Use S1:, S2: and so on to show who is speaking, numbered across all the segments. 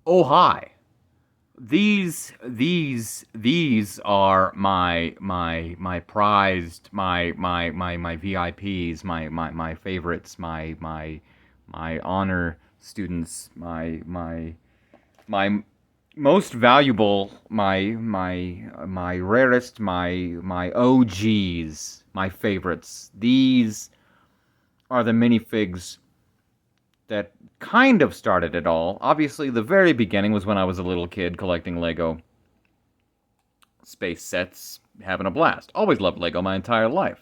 S1: Oh hi. These are my prized my VIPs, my favorites, my honor students, my most valuable, my rarest, my OGs, my favorites. These are the minifigs that kind of started it all. Obviously, the very beginning was when I was a little kid collecting Lego space sets, having a blast. Always loved Lego my entire life.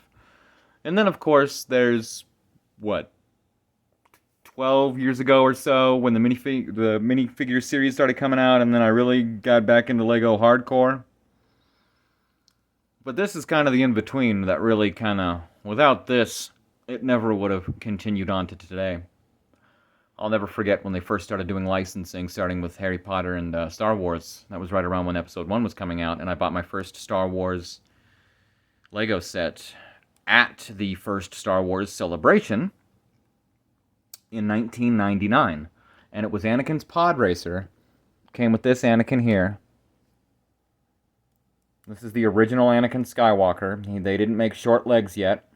S1: And then, of course, there's what 12 years ago or so when the minifigure series started coming out, and then I really got back into Lego hardcore. But this is kind of the in between that really kind of, without this, it never would have continued on to today. I'll never forget when they first started doing licensing, starting with Harry Potter and Star Wars. That was right around when Episode 1 was coming out, and I bought my first Star Wars Lego set at the first Star Wars celebration in 1999. And it was Anakin's Pod Racer. Came with this Anakin here. This is the original Anakin Skywalker. They didn't make short legs yet.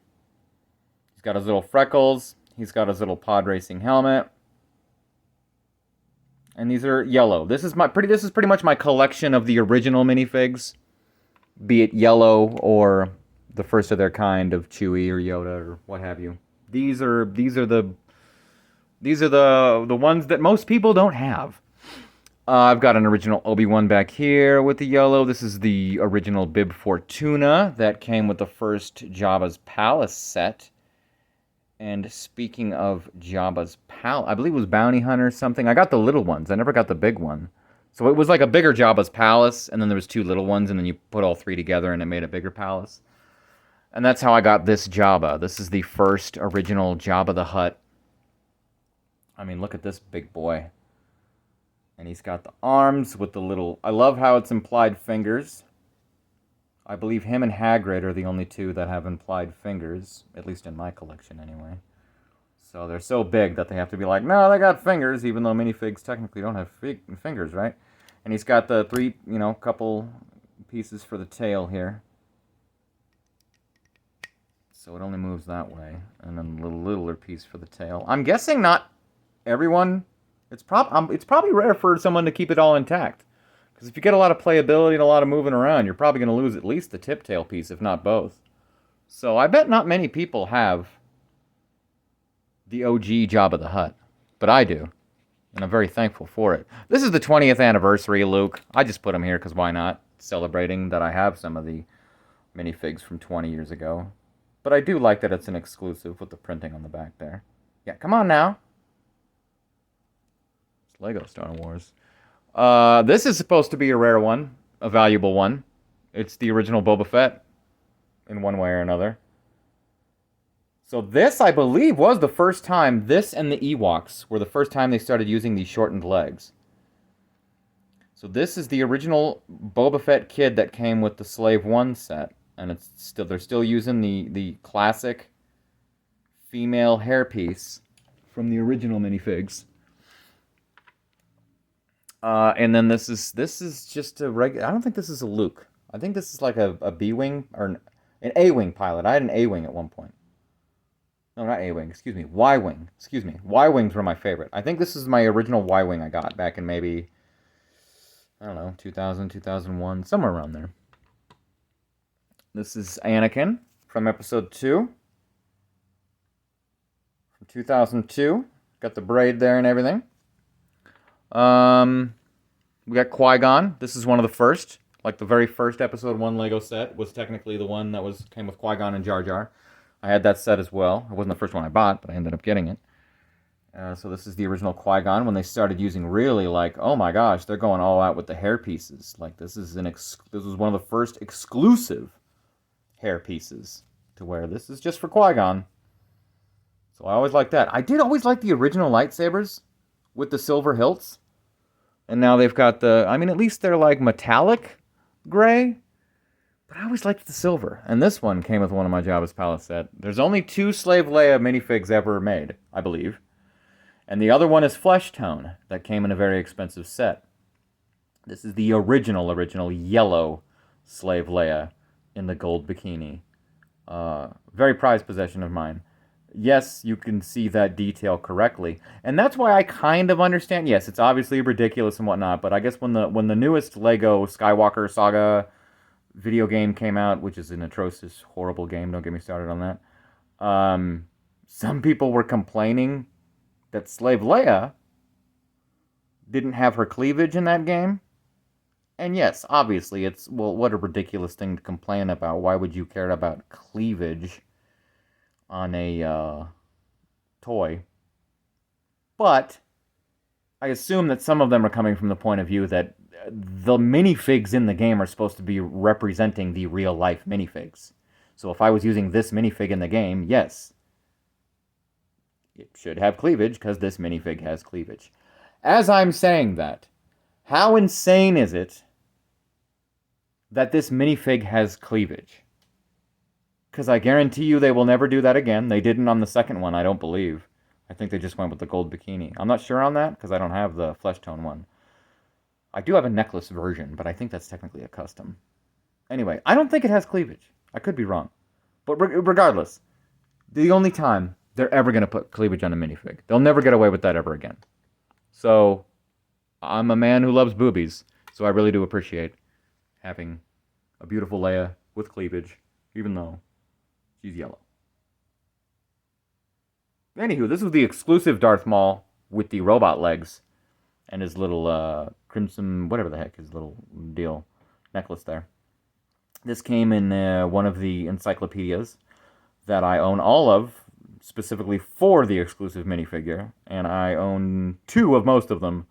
S1: He's got his little freckles. He's got his little pod racing helmet. And these are yellow. This is pretty much my collection of the original minifigs, be it yellow or the first of their kind of Chewie or Yoda or what have you. These are the ones that most people don't have. I've got an original Obi-Wan back here with the yellow. This is the original Bib Fortuna that came with the first Jabba's Palace set. And speaking of Jabba's Palace, I believe it was Bounty Hunter or something. I got the little ones. I never got the big one. So it was like a bigger Jabba's Palace, and then there was two little ones, and then you put all three together, and it made a bigger palace. And that's how I got this Jabba. This is the first original Jabba the Hutt. I mean, look at this big boy. And he's got the arms with the little... I love how it's implied fingers. I believe him and Hagrid are the only two that have implied fingers, at least in my collection anyway. So they're so big that they have to be like, no, they got fingers, even though minifigs technically don't have fingers, right? And he's got the three, couple pieces for the tail here. So it only moves that way. And then a little littler piece for the tail. I'm guessing not everyone... It's probably rare for someone to keep it all intact. Because if you get a lot of playability and a lot of moving around, you're probably going to lose at least the tip-tail piece, if not both. So I bet not many people have the OG Jabba the Hutt. But I do. And I'm very thankful for it. This is the 20th anniversary, Luke. I just put him here because why not? Celebrating that I have some of the minifigs from 20 years ago. But I do like that it's an exclusive with the printing on the back there. Yeah, come on now. It's Lego Star Wars. This is supposed to be a rare one, a valuable one. It's the original Boba Fett, in one way or another. So this, I believe, was the first time, this and the Ewoks were the first time they started using these shortened legs. So this is the original Boba Fett kid that came with the Slave 1 set. And they're still using the classic female hairpiece from the original minifigs. And then this is just a regular... I don't think this is a Luke. I think this is like a B-Wing, or an A-Wing pilot. I had an A-Wing at one point. No, not A-Wing, excuse me. Y-Wing, excuse me. Y-Wings were my favorite. I think this is my original Y-Wing I got back in maybe, I don't know, 2000, 2001, somewhere around there. This is Anakin from Episode 2. From 2002. Got the braid there and everything. We got Qui-Gon. This is one of the first. Like the very first Episode 1 Lego set was technically the one that came with Qui-Gon and Jar Jar. I had that set as well. It wasn't the first one I bought, but I ended up getting it. So this is the original Qui-Gon when they started using really like, oh my gosh, they're going all out with the hair pieces. Like this was one of the first exclusive hair pieces to wear. This is just for Qui-Gon. So I always liked that. I did always like the original lightsabers with the silver hilts. And now they've got at least they're like metallic gray. But I always liked the silver. And this one came with one of my Jabba's Palace set. There's only 2 Slave Leia minifigs ever made, I believe. And the other one is Flesh Tone, that came in a very expensive set. This is the original yellow Slave Leia in the gold bikini. Very prized possession of mine. Yes, you can see that detail correctly, and that's why I kind of understand. Yes, it's obviously ridiculous and whatnot, but I guess when the newest Lego Skywalker Saga video game came out, which is an atrocious, horrible game, don't get me started on that. Some people were complaining that Slave Leia didn't have her cleavage in that game. And yes, obviously, it's, well, what a ridiculous thing to complain about. Why would you care about cleavage on a toy? But I assume that some of them are coming from the point of view that the minifigs in the game are supposed to be representing the real-life minifigs. So if I was using this minifig in the game, yes, it should have cleavage because this minifig has cleavage. As I'm saying that, how insane is it that this minifig has cleavage? Because I guarantee you they will never do that again. They didn't on the second one, I don't believe. I think they just went with the gold bikini. I'm not sure on that because I don't have the flesh tone one. I do have a necklace version, but I think that's technically a custom. Anyway, I don't think it has cleavage. I could be wrong. But regardless, the only time they're ever going to put cleavage on a minifig. They'll never get away with that ever again. So, I'm a man who loves boobies, so I really do appreciate having a beautiful Leia with cleavage, even though she's yellow. Anywho, this was the exclusive Darth Maul with the robot legs and his little crimson, whatever the heck, his little deal, necklace there. This came in one of the encyclopedias that I own all of, specifically for the exclusive minifigure, and I own 2 of most of them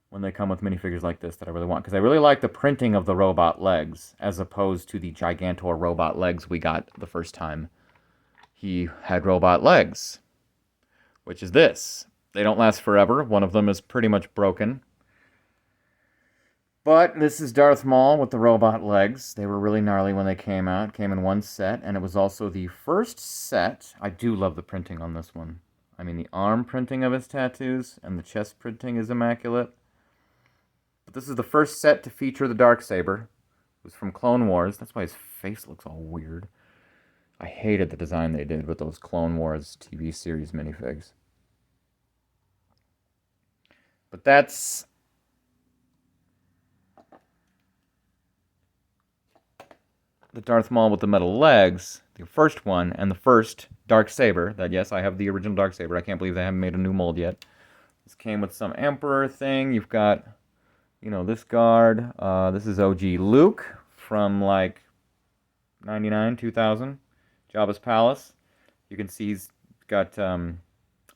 S1: when they come with minifigures like this that I really want, because I really like the printing of the robot legs, as opposed to the Gigantor robot legs we got the first time he had robot legs, which is this. They don't last forever. One of them is pretty much broken. But this is Darth Maul with the robot legs. They were really gnarly when they came out. Came in one set, and it was also the first set. I do love the printing on this one. I mean, the arm printing of his tattoos and the chest printing is immaculate. But this is the first set to feature the Darksaber. It was from Clone Wars. That's why his face looks all weird. I hated the design they did with those Clone Wars TV series minifigs. But that's the Darth Maul with the metal legs, the first one, and the first Darksaber. That, yes, I have the original Darksaber. I can't believe they haven't made a new mold yet. This came with some Emperor thing. You've got, you know, this guard. This is OG Luke from, like, 99, 2000. Jabba's Palace. You can see he's got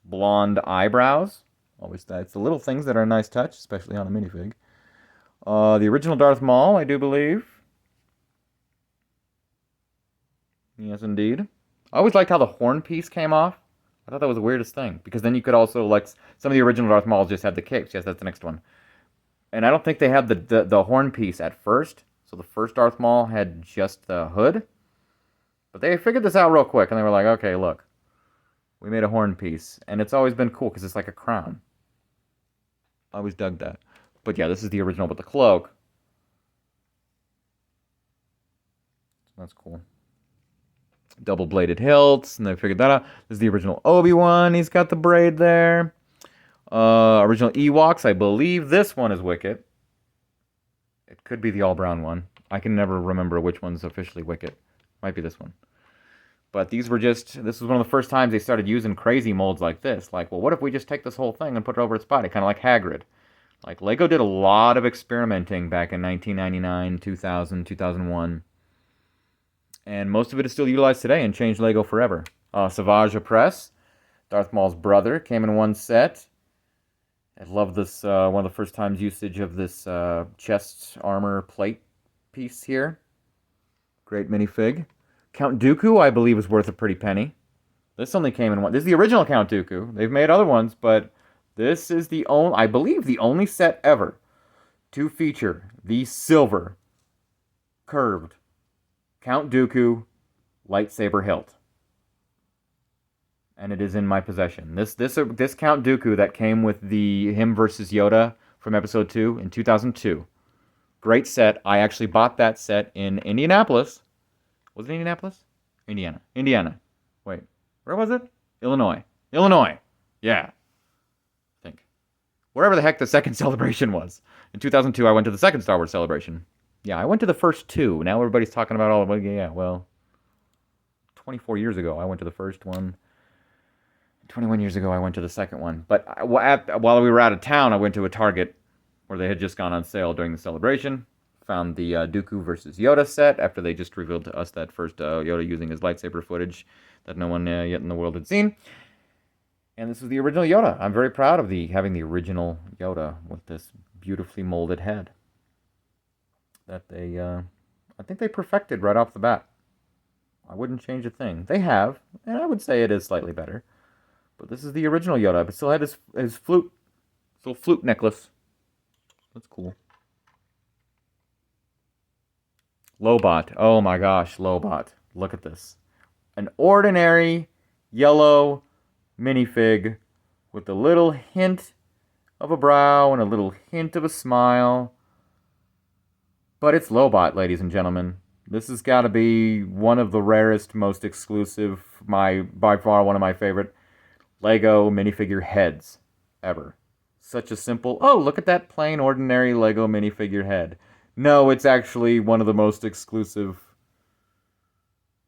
S1: blonde eyebrows. Always that. It's the little things that are a nice touch, especially on a minifig. The original Darth Maul, I do believe. Yes, indeed. I always liked how the horn piece came off. I thought that was the weirdest thing. Because then you could also, like, some of the original Darth Mauls just had the capes. Yes, that's the next one. And I don't think they had the horn piece at first. So the first Darth Maul had just the hood. But they figured this out real quick. And they were like, okay, look. We made a horn piece. And it's always been cool because it's like a crown. I always dug that. But yeah, this is the original with the cloak. That's cool. Double-bladed hilts, and they figured that out. This is the original Obi-Wan. He's got the braid there. Original Ewoks. I believe this one is Wicket. It could be the all-brown one. I can never remember which one's officially Wicket. Might be this one. But these were just... This was one of the first times they started using crazy molds like this. Like, well, what if we just take this whole thing and put it over its body? Kind of like Hagrid. Like, Lego did a lot of experimenting back in 1999, 2000, 2001. And most of it is still utilized today and changed Lego forever. Savage Opress, Darth Maul's brother, came in one set. I love this, one of the first times usage of this chest armor plate piece here. Great minifig. Count Dooku, I believe, is worth a pretty penny. This only came in one. This is the original Count Dooku. They've made other ones, but this is the only, I believe, the only set ever to feature the silver, curved Count Dooku lightsaber hilt. and it is in my possession. This Count Dooku that came with the him versus Yoda from Episode 2 in 2002. Great set. I actually bought that set in Indianapolis. Was it Indianapolis? Indiana. Indiana. Wait, where was it? Illinois. Illinois. Yeah, I think. Wherever the heck the second celebration was. In 2002, I went to the second Star Wars celebration. Yeah, I went to the first two. Now everybody's talking about all of them. Yeah, well, 24 years ago, I went to the first one. 21 years ago, I went to the second one. But while we were out of town, I went to a Target where they had just gone on sale during the celebration. Found the Dooku versus Yoda set after they just revealed to us that first Yoda using his lightsaber footage that no one yet in the world had seen. And this is the original Yoda. I'm very proud of having the original Yoda with this beautifully molded head that they, I think they perfected right off the bat. I wouldn't change a thing. They have, and I would say it is slightly better. But this is the original Yoda. But still had his flute, his little flute necklace. That's cool. Lobot. Oh my gosh, Lobot. Look at this. An ordinary yellow minifig with a little hint of a brow and a little hint of a smile. But it's Lobot, ladies and gentlemen. This has got to be one of the rarest, most exclusive, by far one of my favorite Lego minifigure heads ever. Such a simple, oh, look at that plain, ordinary Lego minifigure head. No, it's actually one of the most exclusive,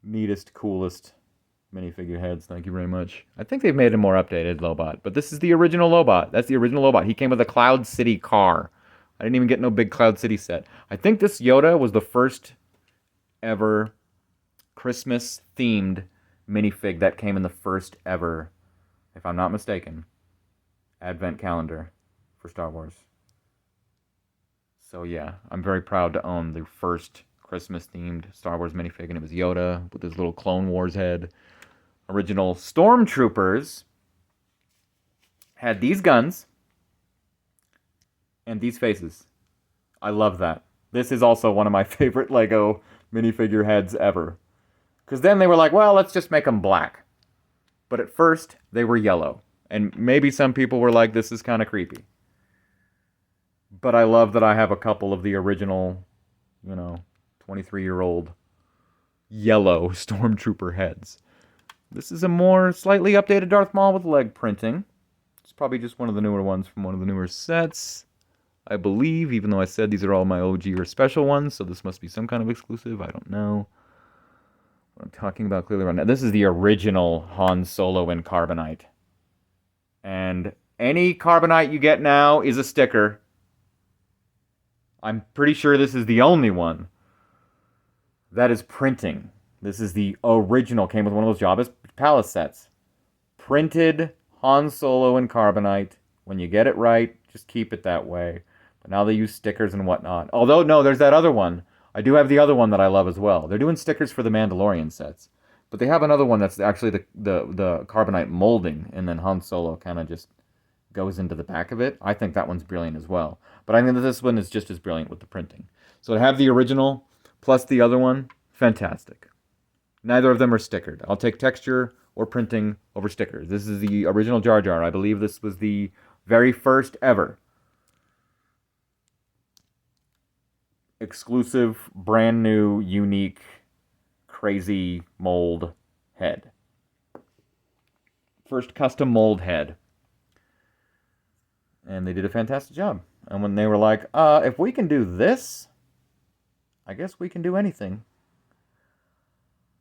S1: neatest, coolest minifigure heads. Thank you very much. I think they've made a more updated Lobot, but this is the original Lobot. That's the original Lobot. He came with a Cloud City car. I didn't even get no big Cloud City set. I think this Yoda was the first ever Christmas-themed minifig that came in the first ever, if I'm not mistaken, Advent calendar for Star Wars. So yeah, I'm very proud to own the first Christmas-themed Star Wars minifig, and it was Yoda with his little Clone Wars head. Original Stormtroopers had these guns and these faces. I love that. This is also one of my favorite Lego minifigure heads ever. Because then they were like, well, let's just make them black. But at first, they were yellow. And maybe some people were like, this is kind of creepy. But I love that I have a couple of the original, 23-year-old yellow Stormtrooper heads. This is a more slightly updated Darth Maul with leg printing. It's probably just one of the newer ones from one of the newer sets, I believe, even though I said these are all my OG or special ones, so this must be some kind of exclusive. I don't know what I'm talking about clearly right now. This is the original Han Solo in Carbonite. And any Carbonite you get now is a sticker. I'm pretty sure this is the only one that is printing. This is the original, came with one of those Jabba's Palace sets. Printed Han Solo in Carbonite. When you get it right, just keep it that way. But now they use stickers and whatnot. Although, no, there's that other one. I do have the other one that I love as well. They're doing stickers for the Mandalorian sets. But they have another one that's actually the Carbonite molding, and then Han Solo kind of just goes into the back of it. I think that one's brilliant as well. But I think that this one is just as brilliant with the printing. So to have the original plus the other one, fantastic. Neither of them are stickered. I'll take texture or printing over stickers. This is the original Jar Jar. I believe this was the very first ever exclusive, brand new, unique, crazy mold head. First custom mold head. And they did a fantastic job. And when they were like, if we can do this, I guess we can do anything.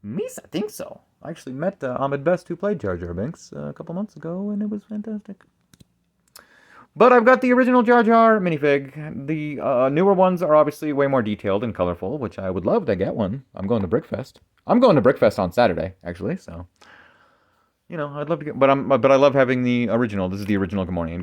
S1: I think so. I actually met Ahmed Best, who played Jar Jar Binks, a couple months ago, and it was fantastic. But I've got the original Jar Jar minifig. The newer ones are obviously way more detailed and colorful, which I would love to get one. I'm going to Brickfest. I'm going to Brickfest on Saturday, actually, so... I'd love to get... But I love having the original. This is the original Good Morning.